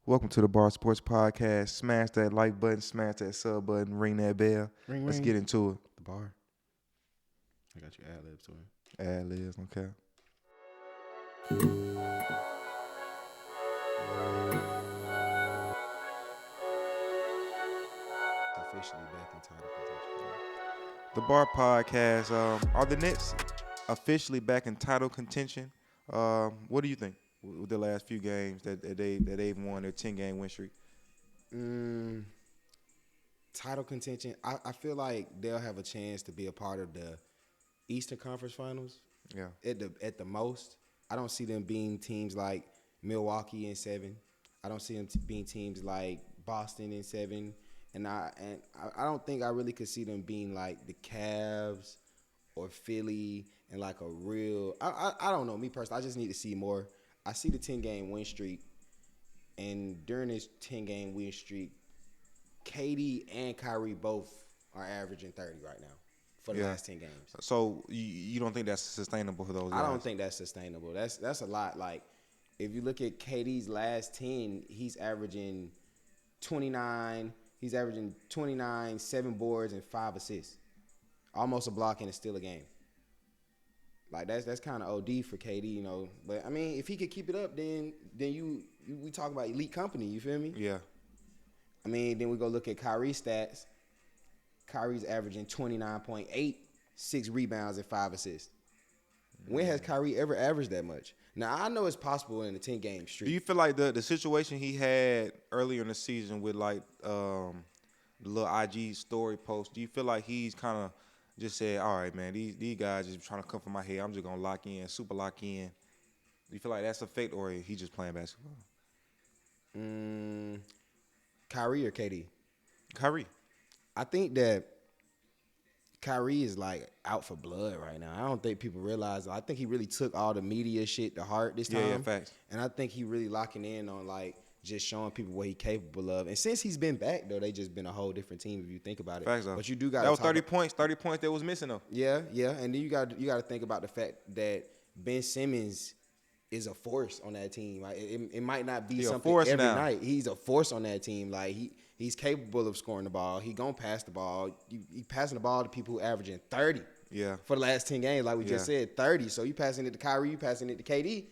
Welcome to the Bar Sports Podcast. Smash that like button, smash that sub button, ring that bell. Ring, Let's ring. get into The bar. I got you ad libs to it. it. Ad-libs, okay. Officially back in title contention. The Bar Podcast. Are the Knicks officially back in title contention? What do you think with the last few games that they've won their 10-game win streak? Title contention. I feel like they'll have a chance to be a part of the Eastern Conference Finals. Yeah. At the most, I don't see them being teams like Milwaukee in 7. I don't see them being teams like Boston in 7, and I don't think I really could see them being like the Cavs or Philly and like a real. I don't know. Me personally, I just need to see more. I see the 10-game win streak, and during this 10-game win streak, KD and Kyrie both are averaging 30 right now for the last 10 games. So you don't think that's sustainable for those guys? I don't think that's sustainable. That's a lot. Like, if you look at KD's last 10, he's averaging 29. He's averaging 29, 7 boards, and 5 assists. Almost a block and it's still a game. Like, that's kind of OD for KD, you know. But I mean, if he could keep it up, then we talk about elite company. You feel me? Yeah. I mean, then we go look at Kyrie's stats. Kyrie's averaging 29.8, 6 rebounds, and 5 assists. When has Kyrie ever averaged that much? Now, I know it's possible in a 10-game streak. Do you feel like the situation he had earlier in the season with like the little IG story post, do you feel like he's kind of just said, all right, man, these guys just trying to come for my head. I'm just going to lock in, super lock in. Do you feel like that's a fake or he just playing basketball? Kyrie or KD? Kyrie. I think that Kyrie is like out for blood right now. I don't think people realize. I think he really took all the media shit to heart this time. Yeah, facts. And I think he really locking in on like just showing people what he's capable of. And since he's been back though, they just been a whole different team if you think about it. Facts though. But you do got that was 30 points. 30 points that was missing though. Yeah. And then you got to think about the fact that Ben Simmons is a force on that team. Like it might not be something every night. He's a force on that team. Like he's capable of scoring the ball. He gonna pass the ball. He passing the ball to people who averaging 30. Yeah. For the last 10 games, like we just said, 30. So you passing it to Kyrie, you passing it to KD,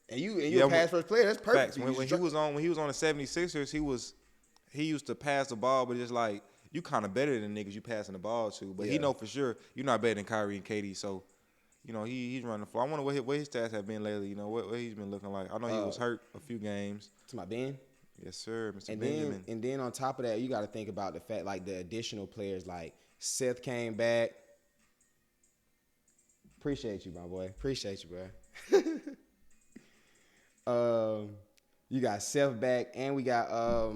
and you a pass first player. That's perfect. Facts. When he was on the 76ers, he used to pass the ball, but it's like you kind of better than niggas you passing the ball to. But he know for sure you're not better than Kyrie and KD. So you know, he's running the floor. I wonder what his stats have been lately. You know, what he's been looking like. I know he was hurt a few games. To my Ben? Yes, sir, Mr. And Benjamin. then on top of that, you got to think about the fact, like, the additional players, like Seth came back. Appreciate you, my boy. Appreciate you, bro. You got Seth back, and we got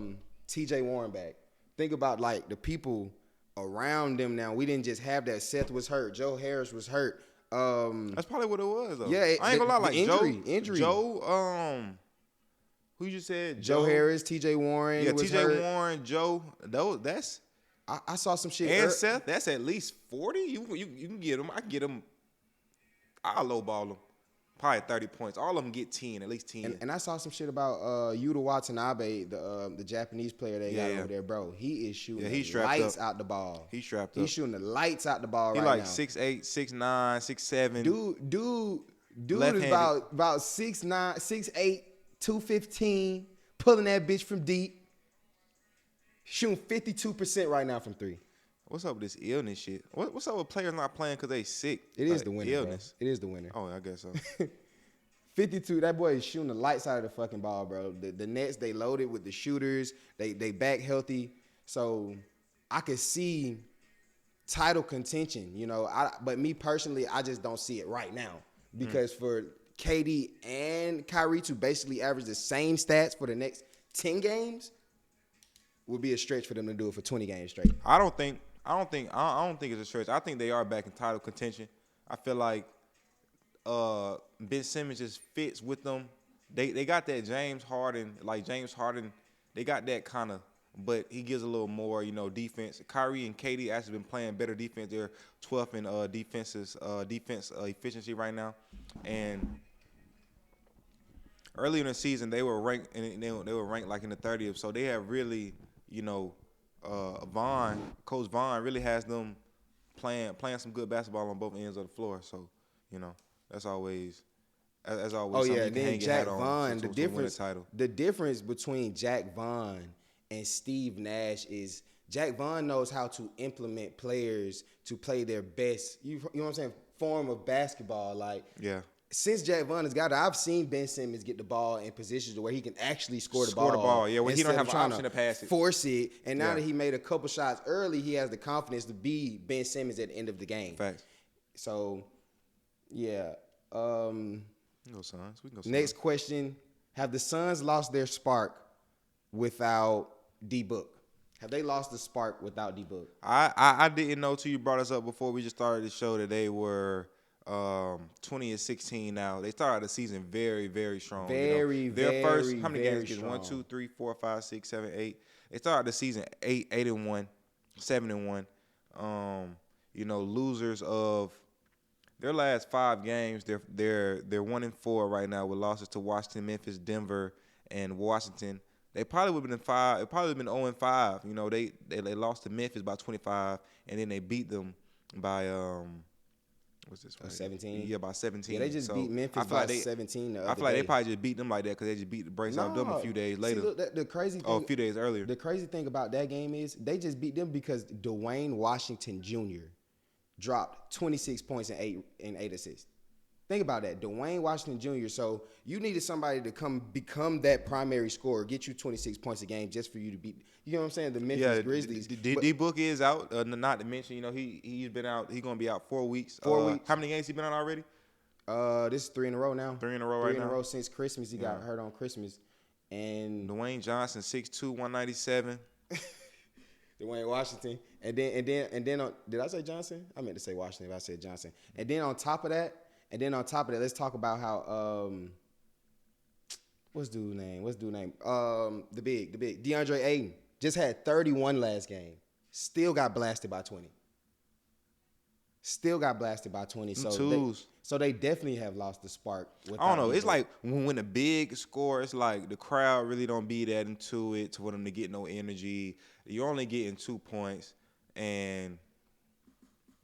T.J. Warren back. Think about, like, the people around them now. We didn't just have that. Seth was hurt. Joe Harris was hurt. That's probably what it was, though. Yeah, I ain't gonna lie, like injury. Joe, who you said? Joe Harris, T.J. Warren. Yeah, was T.J. hurt. Warren, Joe. That's. I saw some shit. And Seth, that's at least 40. You can get them. I can get them. I'll lowball them. Probably 30 points. All of them get 10, at least 10. And I saw some shit about Yuta Watanabe, the Japanese player they got over there, bro. He is shooting the lights out the ball. He's strapped up. He's shooting the lights out the ball right now. He like 6'8", 6'9", 6'7". Dude is about 6'9", 6'8", 215, pulling that bitch from deep. Shooting 52% right now from 3. What's up with this illness shit? What's up with players not playing because they sick? It is the winner, illness. Bro. It is the winner. Oh, I guess so. 52, that boy is shooting the lights out of the fucking ball, bro. The Nets, they loaded with the shooters. They back healthy. So I could see title contention, you know. But me personally, I just don't see it right now. Because for KD and Kyrie to basically average the same stats for the next 10 games would be a stretch for them to do it for 20 games straight. I don't think it's a stretch. I think they are back in title contention. I feel like Ben Simmons just fits with them. They got that James Harden, they got that kind of, but he gives a little more, you know, defense. Kyrie and KD actually been playing better defense. They're 12th in defense efficiency right now. And earlier in the season they were ranked and they were ranked like in the 30th. So they have really, Coach Vaughn really has them playing some good basketball on both ends of the floor. So, that's always Oh something yeah, you can then hang your Jack hat on Vaughn. to win a title. The difference between Jack Vaughn and Steve Nash is Jack Vaughn knows how to implement players to play their best. You know what I'm saying? Form of basketball. Like Yeah. Since Jack Vaughn has got it, I've seen Ben Simmons get the ball in positions where he can actually score the ball. Yeah, when he don't have an trying option to pass it. Force it. And now Yeah. that he made a couple shots early, he has the confidence to be Ben Simmons at the end of the game. Facts. So, yeah. We can go Suns. Next question. Have the Suns lost their spark without D-Book? Have they lost the spark without D-Book? I didn't know till you brought us up before we just started the show that they were 20-16 now. They started the season very, very strong. Their first, how many games? 1, 2, 3, 4, 5, 6, 7, 8. They started the season 8-1, 7-1. Losers of their last 5 games. They're 1-4 right now with losses to Washington, Memphis, Denver, and Washington. They probably would have been 5. It probably been 0-5. They lost to Memphis by 25, and then they beat them by what's this? 17. Yeah, by 17. Yeah, they just beat Memphis by 17. I feel like they probably just beat them like that because they just beat the brakes out of them a few days later. See, look, the crazy thing. A few days earlier. The crazy thing about that game is they just beat them because Dwayne Washington Jr. dropped 26 points and 8 assists. Think about that, Dwayne Washington Jr. So you needed somebody to come become that primary scorer, get you 26 points a game just for you to beat. You know what I'm saying? The Memphis Grizzlies. D-Book is out. Not to mention, he's been out. He's gonna be out 4 weeks. 4 weeks. How many games he been out already? This is 3 in a row now. 3 in a row right now. 3 in a row since Christmas. He got hurt on Christmas. And Dwayne Johnson, 6'2", 197. Dwayne Washington, and then did I say Johnson? I meant to say Washington. If I said Johnson, and then on top of that, let's talk about how what's dude name? The big DeAndre Ayton just had 31 last game. Still got blasted by 20. So they definitely have lost the spark. I don't know. It's like when a big score, it's like the crowd really don't be that into it for them to get no energy. You're only getting 2 points, and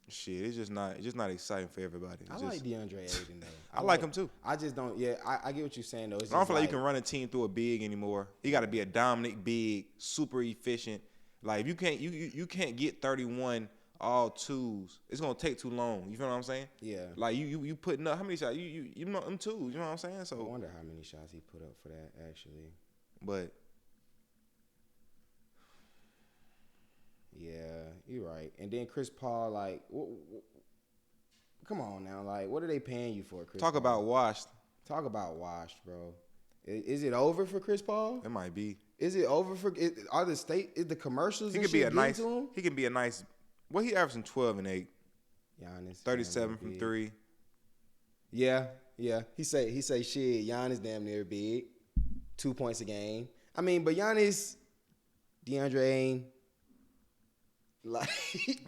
shit, it's just not exciting for everybody. I like DeAndre Ayton though. I like him too. I just don't. Yeah, I get what you're saying though. I don't feel like you can run a team through a big anymore. You got to be a dominant big, super efficient. Like you can't get 31 all twos. It's gonna take too long. You feel what I'm saying? Yeah. Like you putting up how many shots? You know them twos. You know what I'm saying? So I wonder how many shots he put up for that actually. But yeah, you're right. And then Chris Paul, like, come on now, like, what are they paying you for, Chris? Talk about washed, bro. Is it over for Chris Paul? It might be. Is it over for? Are the commercials? He and could be shit a nice. to him? He can be a nice. Well, he averaging 12 and 8. Giannis 37 from 3. Yeah. He say shit. Giannis damn near big, 2 points a game. I mean, but Giannis, DeAndre Ayton, like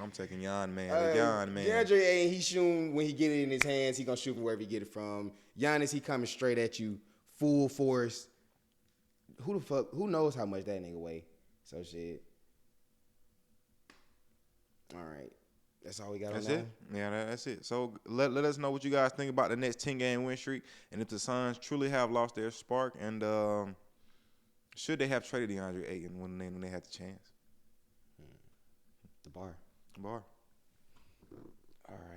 I'm taking Gian, man. Gian, man. DeAndre Ayton, he shooting when he get it in his hands. He gonna shoot from wherever he get it from. Giannis, he coming straight at you, full force. Who knows how much that nigga weigh? So shit. All right. That's all we got on that. That's it. Yeah, that's it. So let us know what you guys think about the next 10-game win streak, and if the Suns truly have lost their spark, and should they have traded DeAndre Ayton when they had the chance? The bar. All All right.